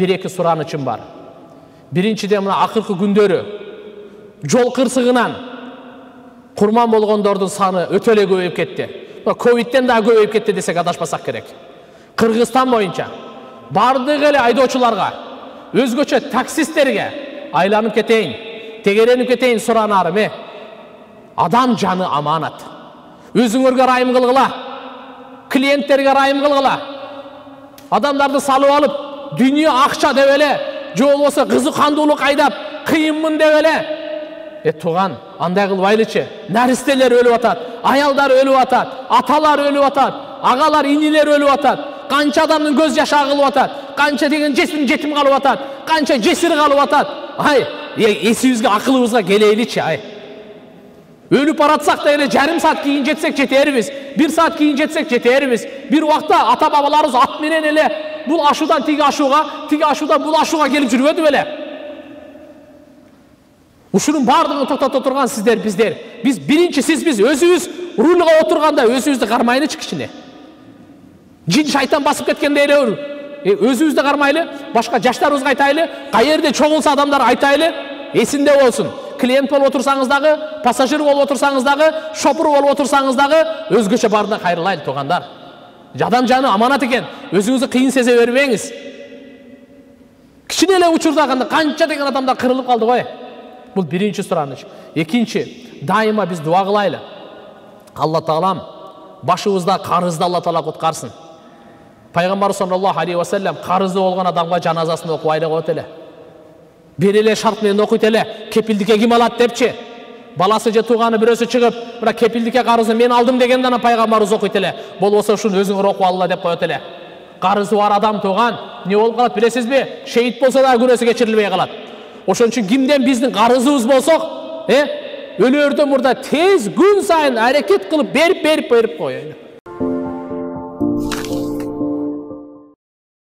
бир-эки суранычым бар. Биринчиден мына акыркы күндөрү жол кырсыгынан курман болгондордун саны өтө эле көбөйүп кетти. Ковидтен да көбөйүп кетти десек адашпасак керек. Кыргызстан боюнча бардык эле айдоочуларга, өзгөчө таксисттерге айланып кетейин, тегеренип кетейин суранарым. Адам жаны аманат. Өзүңөргө ырайым кылгыла, клиенттерге ырайым кылгыла. Адамдарды салып алып, дүйнө акча деп эле, же болбосо кызыкандуулук айдап, кыйынмын деп эле. Туган, андай кылбайлычы. Наристелер өлүп атат, аялдар өлүп атат, аталар өлүп атат, агалар, инилер өлүп атат. Канча адамдын көз жашы агылып атат, канча деген жетим калып атат, канча жесир калып атат. Эсибизге, акылыбызга келейличи, Өлүп баратсак да эле жарым саат кийин жетсек жетербиз, 1 саат кийин жетсек жетербиз. Бир убакта ата бабаларыбыз ат менен эле бул ашуудан тиги ашууга, тиги ашуудан бул ашууга келип жүрбөдү беле? Ушунун бардыгын токтото турган сиздер, биздер. Биз биринчи биз өзүбүз рульга отурганда өзүбүздү кармайлычы кичине. Жин шайтан басып кеткенде эле өзүбүздү кармайлы, башка жаштарыбызга айтайлы, каерде чогулса адамдар айтайлы, эсинде болсун. Клиент болуп отурсаңыз дагы, пассажир болуп отурсаңыз дагы, шопур болуп отурсаңыз дагы, өзгөчө баарына кайрылайлы тугандар. Адам жаны аманат экен, өзүңүздү кыйын сезе бербеңиз. Кичине эле учурда канча деген адамдар кырылып калды го. Бул биринчи сураныч. Экинчи, дайыма биз дуа кылайлы. Алла Таалам башыбызда карызды Алла Таала куткарсын. Пайгамбар саллаллаху алейхи ва саллям карызды болгон адамга жаназасын окубайлы коет эле. Береле шарт менен окуйт эле, кепилдикке ким алат депчи. Баласы же тууганы бирөөсү чыгып, бирок кепилдикке карызды мен алдым дегенде ана пайгамбарыбыз окуйт эле. Болбосо ушуну өзүңөр окуп алла деп коет эле. Карызы бар адам туган не болуп калат билесизби? Шейит болсо да күнөөсү кечирилбей калат. Ошон үчүн кимден биздин карызыбыз болсок, өлөрдөн мурда тез күн сайын аракет кылып берип коелу.